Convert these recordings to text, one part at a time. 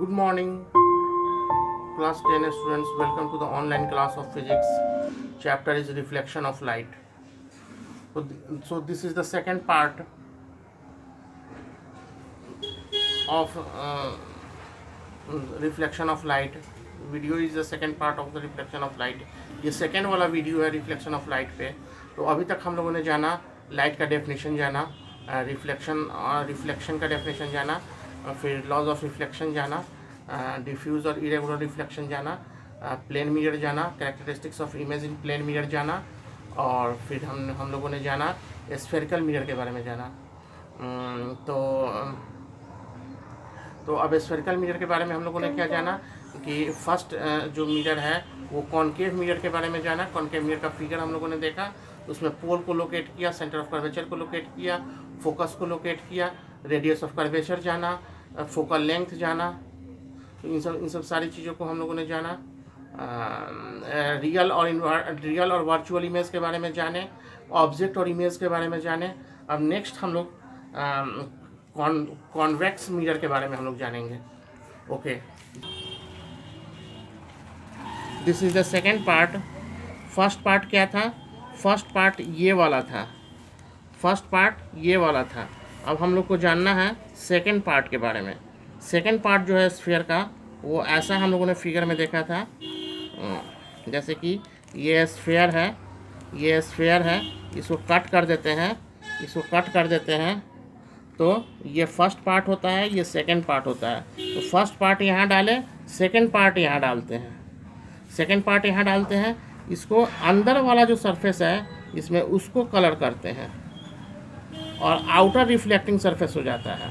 Good morning, class 10 students. Welcome to the online class of physics. Chapter is reflection of light. So this is the second part of reflection of light. Video is the second part of the reflection of light. ये second वाला video है reflection of light पे। तो अभी तक हम लोगों ने जाना लाइट का डेफिनेशन जाना, रिफ्लेक्शन का डेफिनेशन जाना, फिर लॉज ऑफ रिफ्लेक्शन जाना, डिफ्यूज और इरेगुलर रिफ्लेक्शन जाना, प्लेन मिरर जाना, characteristics of image in plane mirror जाना, और फिर हम लोगों ने जाना स्फेरिकल मिरर के बारे में जाना। तो अब स्फेरिकल मिरर के बारे में हम लोगों ने क्या जाना कि फर्स्ट जो मिरर है वो कॉनकेव मिरर के बारे में जाना। कॉनकेव मिरर का फिगर हम लोगों ने देखा, उसमें पोल को लोकेट किया, सेंटर ऑफ कर्वेचर को लोकेट किया, फोकस को लोकेट किया, रेडियस ऑफ कर्वेचर जाना, फोकल लेंथ जाना। तो इन सब सारी चीज़ों को हम लोगों ने जाना। रियल और वर्चुअल इमेज के बारे में जाने, ऑब्जेक्ट और इमेज के बारे में जाने। अब नेक्स्ट हम लोग कॉन्वेक्स मिरर के बारे में हम लोग जानेंगे। Okay, this is the second part. First part क्या था? फर्स्ट पार्ट ये वाला था। अब हम लोग को जानना है सेकेंड पार्ट के बारे में। सेकेंड पार्ट जो है स्फीयर का, वो ऐसा हम लोगों ने फिगर में देखा था। जैसे कि ये स्फीयर है, इसको कट कर देते हैं, तो ये फर्स्ट पार्ट होता है, ये सेकंड पार्ट होता है। तो फर्स्ट पार्ट यहाँ डाले, सेकंड पार्ट यहाँ डालते हैं। इसको अंदर वाला जो सरफेस है इसमें उसको कलर करते हैं और आउटर रिफ्लेक्टिंग सरफेस हो जाता है।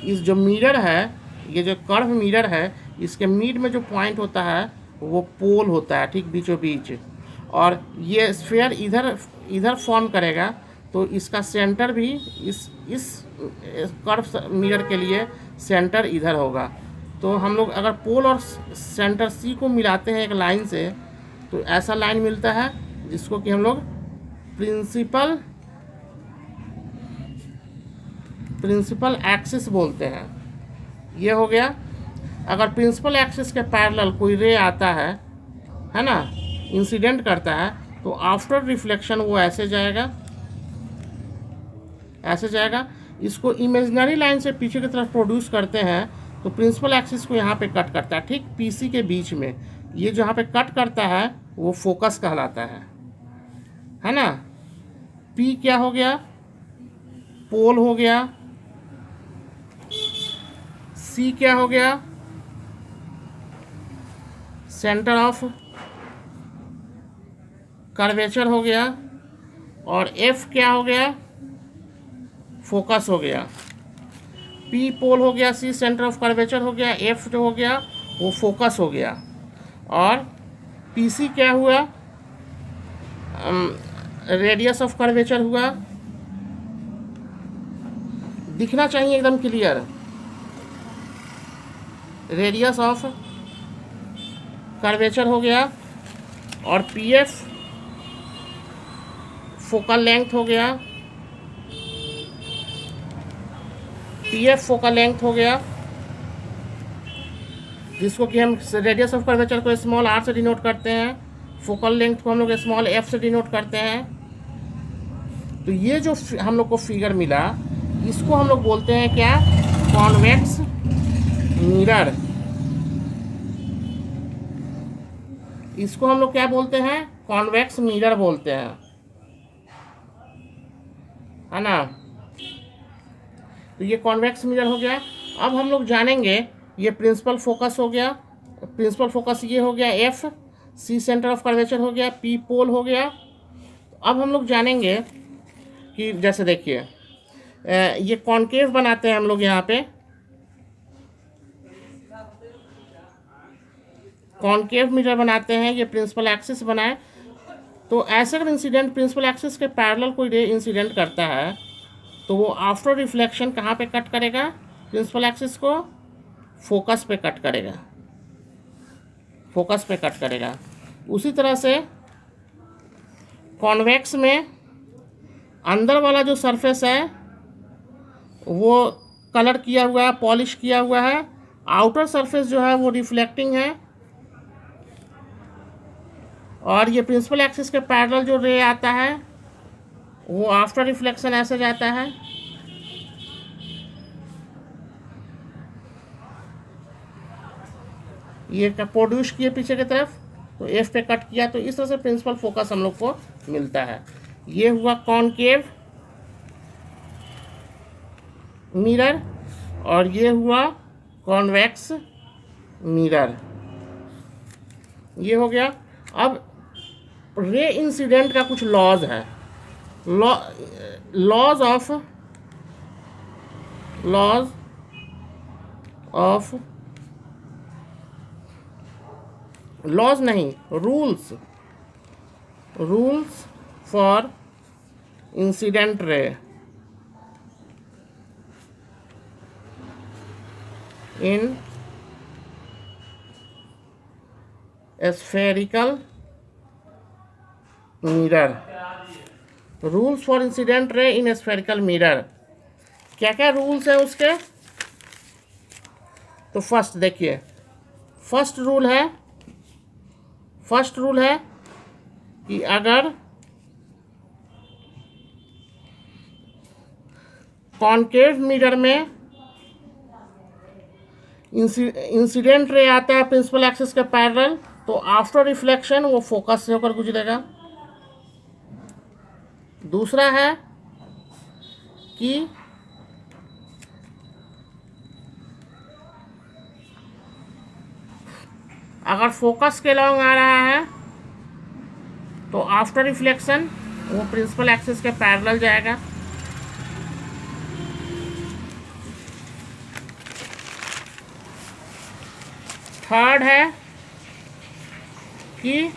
इस जो मिरर है, ये जो कर्व मिरर है, इसके मिड में जो पॉइंट होता है वो पोल होता है, ठीक बीचों बीच। और ये स्फीयर इधर फॉर्म करेगा, तो इसका सेंटर भी इस कर्व मिरर के लिए सेंटर इधर होगा। तो हम लोग अगर पोल और सेंटर सी को मिलाते हैं एक लाइन से, तो ऐसा लाइन मिलता है जिसको कि हम लोग प्रिंसिपल एक्सिस बोलते हैं। ये हो गया। अगर प्रिंसिपल एक्सिस के पैरेलल कोई रे आता है ना, इंसिडेंट करता है, तो आफ्टर रिफ्लेक्शन वो ऐसे जाएगा। इसको इमेजिनरी लाइन से पीछे की तरफ प्रोड्यूस करते हैं, तो प्रिंसिपल एक्सिस को यहाँ पे कट करता है, ठीक पीसी के बीच में। ये जहाँ पे कट करता है वो फोकस कहलाता है ना। पी क्या हो गया? पोल हो गया। सी क्या हो गया? सेंटर ऑफ कर्वेचर हो गया। और एफ क्या हो गया? फोकस हो गया। पी पोल हो गया, सी सेंटर ऑफ कर्वेचर हो गया, एफ जो हो गया वो फोकस हो गया। और पी सी क्या हुआ? रेडियस ऑफ कर्वेचर हुआ। दिखना चाहिए एकदम क्लियर। रेडियस ऑफ कर्वेचर हो गया। और पी एफ फोकल लेंथ हो गया। फोकल लेंथ हो गया, जिसको कि हम रेडियस ऑफ कर्वेचर को स्मॉल आर से डिनोट करते हैं, फोकल लेंथ को हम लोग स्मॉल एफ से डिनोट करते हैं। तो ये जो हम लोग को फिगर मिला, इसको हम लोग बोलते हैं क्या? Convex mirror. इसको हम लोग क्या बोलते हैं? कॉन्वेक्स मिरर बोलते हैं, है ना। तो ये कॉन्वेक्स मिरर हो गया। अब हम लोग जानेंगे, ये प्रिंसिपल फोकस हो गया। प्रिंसिपल फोकस ये हो गया F. C center of curvature हो गया। पी पोल हो गया। अब हम लोग जानेंगे कि जैसे देखिए, ये कॉनकेव बनाते हैं हम लोग यहाँ पे। कॉनकेव मिरर बनाते हैं, ये प्रिंसिपल एक्सिस बनाए। तो ऐसे अगर इंसिडेंट प्रिंसिपल एक्सिस के पैरेलल कोई रे इंसिडेंट करता है, तो वो आफ्टर रिफ्लेक्शन कहाँ पे कट करेगा? प्रिंसिपल एक्सिस को फोकस पे कट करेगा। उसी तरह से कॉन्वेक्स में अंदर वाला जो सरफेस है वो कलर किया हुआ है, पॉलिश किया हुआ है, आउटर सरफेस जो है वो रिफ्लेक्टिंग है, और ये प्रिंसिपल एक्सिस के पैरेलल जो रे आता है वो आफ्टर रिफ्लेक्शन ऐसे जाता है। ये प्रोड्यूस किए पीछे की तरफ, तो एफ पे कट किया, तो इस तरह से प्रिंसिपल फोकस हम लोग को मिलता है। ये हुआ कॉनकेव मिरर, और ये हुआ कॉन्वेक्स मिरर। ये हो गया। अब रे इंसिडेंट का कुछ लॉज है, लॉज नहीं, rules for incident ray in spherical mirror। Rules for incident ray in spherical mirror, क्या क्या रूल्स है उसके? तो फर्स्ट देखिए, फर्स्ट रूल है कि अगर कॉनकेव मिरर में इंसिडेंट रे आता है प्रिंसिपल एक्सिस के पैरेलल, तो आफ्टर रिफ्लेक्शन वो फोकस से होकर गुजरेगा। दूसरा है कि अगर फोकस के लॉन्ग आ रहा है तो आफ्टर रिफ्लेक्शन वो प्रिंसिपल एक्सिस के पैरेलल जाएगा। थर्ड है कि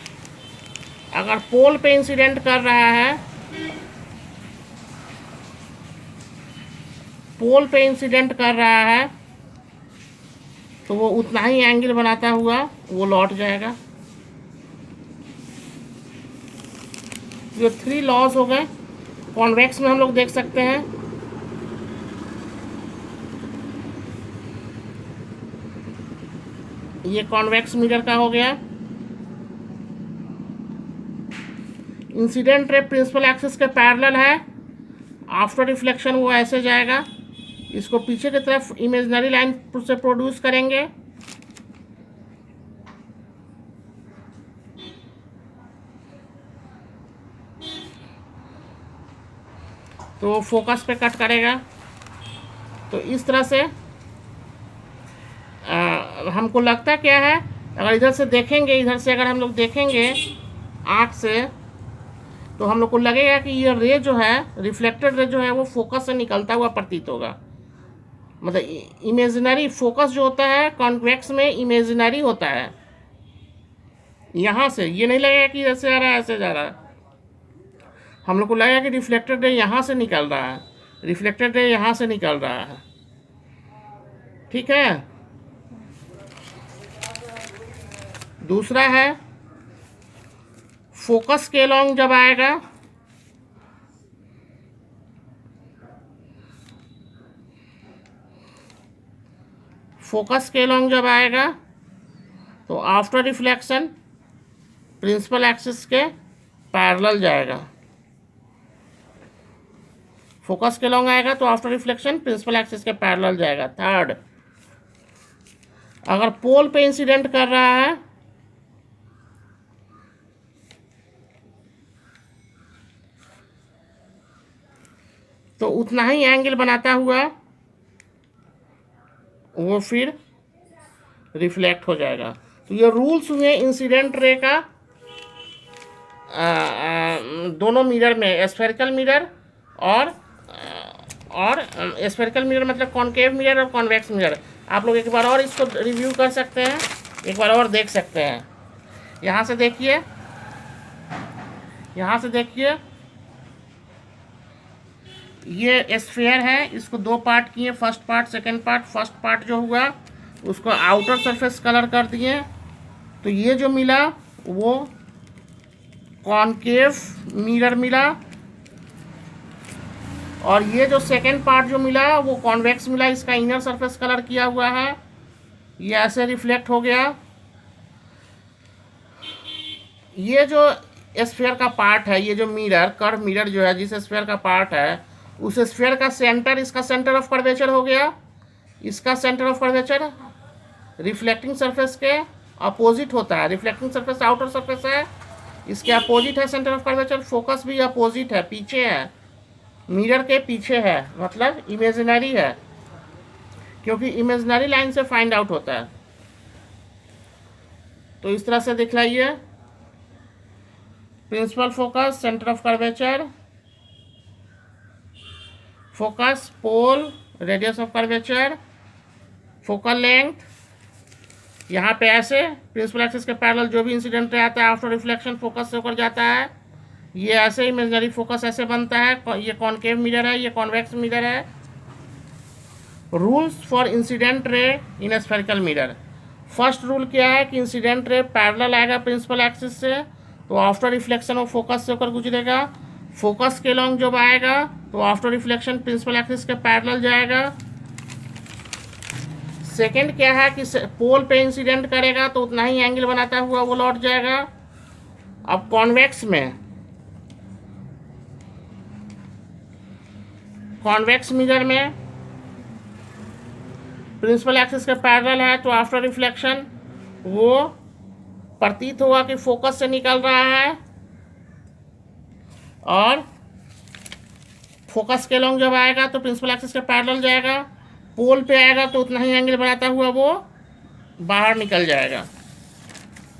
अगर पोल पे इंसिडेंट कर रहा है, तो वो उतना ही एंगल बनाता हुआ वो लौट जाएगा। ये 3 लॉज हो गए। कॉन्वेक्स में हम लोग देख सकते हैं, ये कॉन्वेक्स मिरर का हो गया। इंसिडेंट रे प्रिंसिपल एक्सिस के पैरेलल है, आफ्टर रिफ्लेक्शन वो ऐसे जाएगा, इसको पीछे की तरफ इमेजिनरी लाइन से प्रोड्यूस करेंगे। तो फोकस पे कट करेगा। तो इस तरह से हमको लगता क्या है, अगर इधर से देखेंगे, अगर हम लोग देखेंगे आँख से, तो हम लोग को लगेगा कि ये रे जो है, रिफ्लेक्टेड रे जो है, वो फोकस से निकलता हुआ प्रतीत होगा। मतलब इमेजिनरी फोकस जो होता है कॉन्वेक्स में इमेजिनरी होता है। यहाँ से ये नहीं लगेगा कि ऐसे आ रहा है, ऐसे जा रहा है। हम लोग को लगेगा कि रिफ्लेक्टेड रे यहाँ से निकल रहा है, रिफ्लेक्टेड रे यहाँ से निकल रहा है। ठीक है। दूसरा है फोकस के लॉन्ग जब आएगा, तो आफ्टर रिफ्लेक्शन प्रिंसिपल एक्सिस के पैरेलल जाएगा। फोकस के लॉन्ग आएगा तो आफ्टर रिफ्लेक्शन प्रिंसिपल एक्सिस के पैरेलल जाएगा। थर्ड, अगर पोल पे इंसिडेंट कर रहा है तो उतना ही एंगल बनाता हुआ वो फिर रिफ्लेक्ट हो जाएगा। तो ये रूल्स हुए इंसिडेंट रे का दोनों मिरर में, स्फेरिकल मिरर और स्फेरिकल मिरर मतलब कॉनकेव मिरर और कॉन्वेक्स मिरर। आप लोग एक बार और इसको रिव्यू कर सकते हैं, एक बार और देख सकते हैं। यहाँ से देखिए, ये स्फीयर है, इसको 2 पार्ट किए, first part second part. First part जो हुआ उसको आउटर सरफेस कलर कर दिए, तो ये जो मिला वो कॉनकेव मिरर मिला, और ये जो सेकंड पार्ट जो मिला वो कॉन्वेक्स मिला, इसका इनर सरफेस कलर किया हुआ है। ये ऐसे रिफ्लेक्ट हो गया। ये जो स्फीयर का पार्ट है, ये जो मिरर, कर्व मिरर जो है, जिस स्फीयर का पार्ट है, उस स्फीयर का सेंटर, इसका सेंटर ऑफ कर्वेचर हो गया। इसका centre of curvature reflecting surface के अपोजिट होता है। रिफ्लेक्टिंग सरफेस आउटर सरफेस है, इसके अपोजिट है सेंटर ऑफ कर्वेचर। फोकस भी अपोजिट है, पीछे है, मिरर के पीछे है, मतलब इमेजिनरी है, क्योंकि इमेजिनरी लाइन से फाइंड आउट होता है। तो इस तरह से दिखलाइए, principal focus, centre of curvature, focus, pole, radius of curvature, focal length. यहाँ पे ऐसे प्रिंसिपल एक्सिस के पैरेलल जो भी इंसिडेंट रे आता है आफ्टर रिफ्लेक्शन फोकस से होकर जाता है। ये ऐसे इमेजिनरी फोकस ऐसे बनता है। ये कॉनकेव मिरर है, ये कॉन्वेक्स मिरर है। Rules for incident ray in spherical mirror. First rule क्या है कि इंसिडेंट रे पैरेलल आएगा प्रिंसिपल एक्सिस से, तो आफ्टर रिफ्लेक्शन वो फोकस से होकर गुजरेगा। फोकस के लॉन्ग जब आएगा तो आफ्टर रिफ्लेक्शन प्रिंसिपल एक्सिस के पैरेलल जाएगा। सेकंड क्या है कि पोल पे इंसिडेंट करेगा तो उतना ही एंगल बनाता हुआ वो लौट जाएगा। अब कॉन्वेक्स में, कॉन्वेक्स मिरर में प्रिंसिपल एक्सिस के पैरेलल है, तो आफ्टर रिफ्लेक्शन वो प्रतीत होगा कि फोकस से निकल रहा है, और फोकस के लॉन्ग जब आएगा तो प्रिंसिपल एक्सिस के पैरेलल जाएगा। पोल पे आएगा तो उतना ही एंगल बनाता हुआ वो बाहर निकल जाएगा।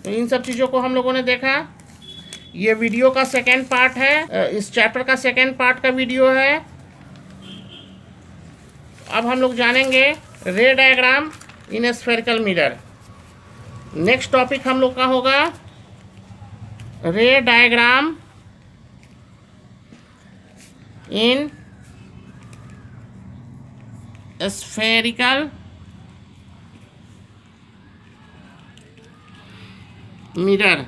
तो इन सब चीज़ों को हम लोगों ने देखा। ये वीडियो का सेकेंड पार्ट है, इस चैप्टर का सेकेंड पार्ट का वीडियो है। अब हम लोग जानेंगे रे diagram in spherical mirror. Next topic हम लोग का होगा रे डायग्राम इन स्फेरिकल मिरर।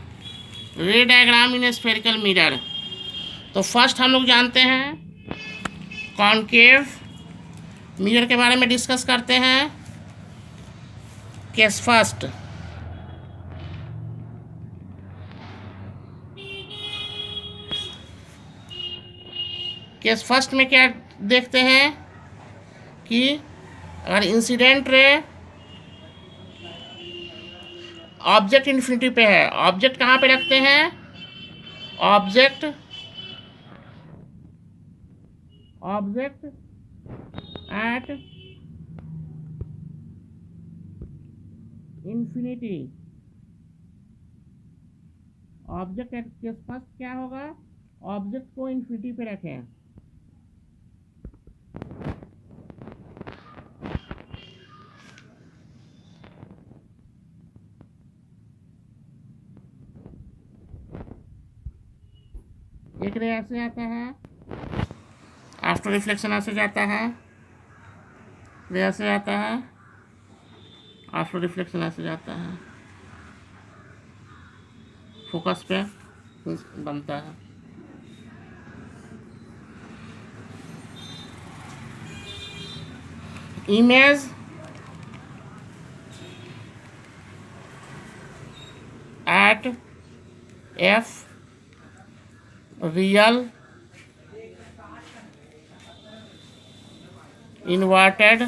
रे डायग्राम इन स्फेरिकल मिरर। तो फर्स्ट हम लोग जानते हैं कॉनकेव मिरर के बारे में डिस्कस करते हैं। केस फर्स्ट, केस फर्स्ट में क्या देखते हैं कि अगर इंसिडेंट रे ऑब्जेक्ट इन्फिनिटी पे है, ऑब्जेक्ट कहाँ पे रखते हैं, object at infinity. Object at case first क्या होगा, ऑब्जेक्ट को इन्फिनिटी पे रखें। एक रे ऐसे आता है, आफ्टर रिफ्लेक्शन ऐसे जाता है, रे ऐसे आता है, आफ्टर रिफ्लेक्शन ऐसे जाता है, फोकस पे बनता है। Image at F real inverted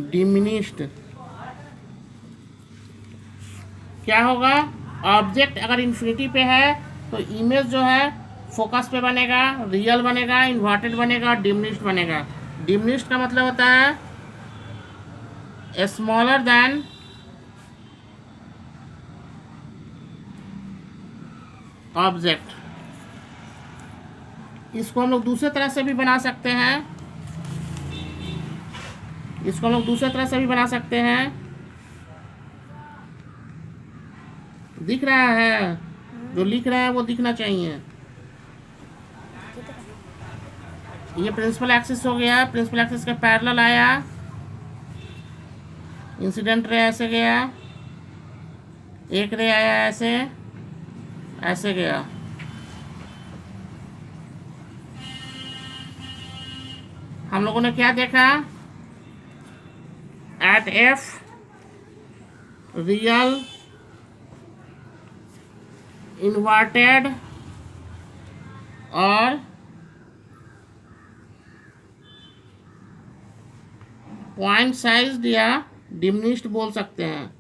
diminished. क्या होगा, ऑब्जेक्ट अगर इन्फिनिटी पे है तो इमेज जो है फोकस पे बनेगा, रियल बनेगा, इन्वर्टेड बनेगा, डिमिनिश्ड बनेगा। डिमिनिश्ड का मतलब होता है स्मॉलर देन ऑब्जेक्ट। इसको हम लोग दूसरे तरह से भी बना सकते हैं, इसको हम लोग दूसरे तरह से भी बना सकते हैं। दिख रहा है, जो लिख रहा है वो दिखना चाहिए। ये प्रिंसिपल एक्सिस हो गया, प्रिंसिपल एक्सिस के पैरेलल आया, इंसिडेंट रे ऐसे गया, एक रे आया ऐसे, ऐसे गया। हम लोगों ने क्या देखा एट एफ रियल इन्वर्टेड और पॉइंट साइज या डिमिनिश्ड बोल सकते हैं।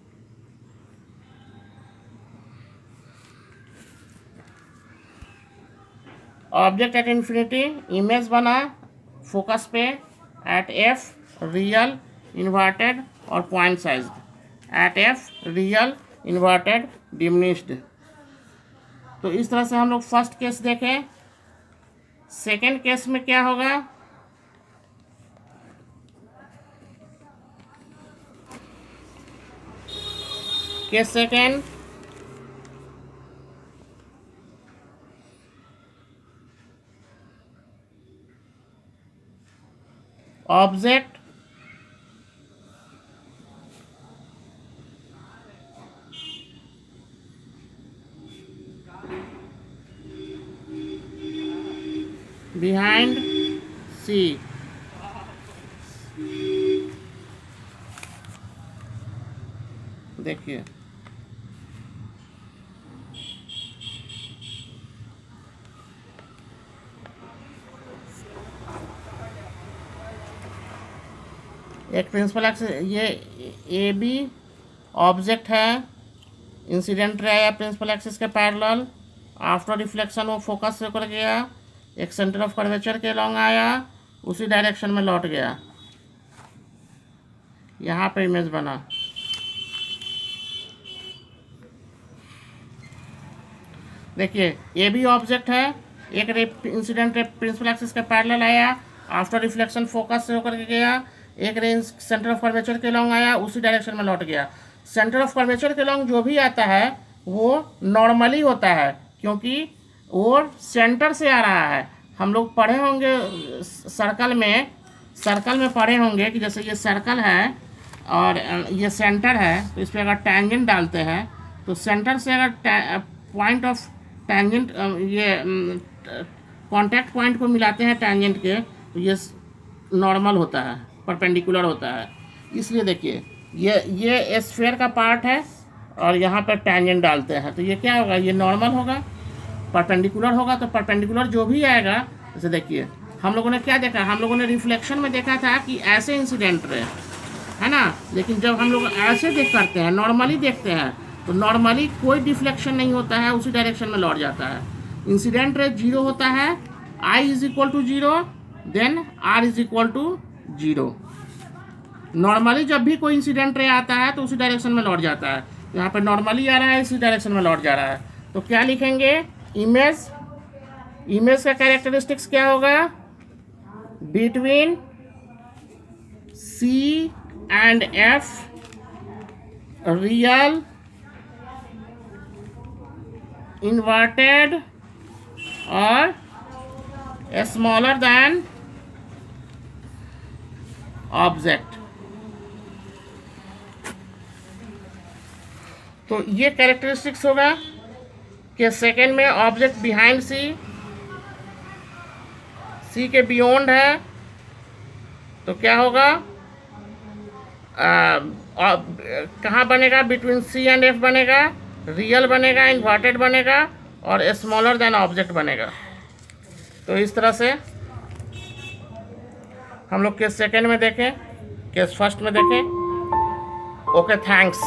ऑब्जेक्ट एट इन्फिनिटी, इमेज बना फोकस पे एट एफ रियल इन्वर्टेड और point size, at F real inverted diminished. तो इस तरह से हम लोग फर्स्ट केस देखें। सेकेंड केस में क्या होगा, case second, object behind C, देखिए एक प्रिंसिपल एक्सिस, ये ए बी ऑब्जेक्ट है, इंसिडेंट रे या प्रिंसिपल एक्सिस के पैरेलल, आफ्टर रिफ्लेक्शन वो फोकस से होकर गया, एक सेंटर ऑफ कर्वेचर के लॉन्ग आया, उसी डायरेक्शन में लौट गया, यहाँ पे इमेज बना। देखिए ये भी ऑब्जेक्ट है, एक इंसिडेंट रे प्रिंसिपल एक्सिस के पैरेलल आया, आफ्टर रिफ्लेक्शन फोकस से होकर गया, एक रे सेंटर ऑफ कर्वेचर के लॉन्ग आया, उसी डायरेक्शन में लौट गया। सेंटर ऑफ कर्वेचर के लॉन्ग जो भी आता है वो नॉर्मली होता है, क्योंकि वो सेंटर से आ रहा है। हम लोग पढ़े होंगे सर्कल में पढ़े होंगे कि जैसे ये सर्कल है और ये सेंटर है, तो इस पर अगर टैंजेंट डालते हैं तो सेंटर से अगर पॉइंट ऑफ टैंजेंट ये कांटेक्ट पॉइंट को मिलाते हैं टैंजेंट के, तो ये नॉर्मल होता है, परपेंडिकुलर होता है। इसलिए देखिए ये स्फीयर का पार्ट है और यहाँ पर टैंजेंट डालते हैं, तो ये क्या होगा, ये नॉर्मल होगा, परपेंडिकुलर होगा। तो परपेंडिकुलर जो भी आएगा, जैसे देखिए हम लोगों ने क्या देखा, हम लोगों ने रिफ्लेक्शन में देखा था कि ऐसे इंसिडेंट रे है ना, लेकिन जब हम लोग ऐसे करते हैं, नॉर्मली देखते हैं, तो नॉर्मली कोई डिफ्लेक्शन नहीं होता है, उसी डायरेक्शन में लौट जाता है। इंसिडेंट रे 0 होता है, I = 0, देन R = 0। नॉर्मली जब भी कोई इंसिडेंट रे आता है तो उसी डायरेक्शन में लौट जाता है। यहाँ पर नॉर्मली आ रहा है, इसी डायरेक्शन में लौट जा रहा है। तो क्या लिखेंगे, इमेज का कैरेक्टरिस्टिक्स क्या होगा, between C and F real inverted और स्मॉलर देन ऑब्जेक्ट। तो ये कैरेक्टरिस्टिक्स होगा कि सेकेंड में ऑब्जेक्ट बिहाइंड सी के बियॉन्ड है, तो क्या होगा, कहाँ बनेगा, बिटवीन C एंड F बनेगा, रियल बनेगा, इन्वर्टेड बनेगा और स्मॉलर देन ऑब्जेक्ट बनेगा। तो इस तरह से हम लोग केस सेकेंड में देखें, केस फर्स्ट में देखें। Okay, thanks.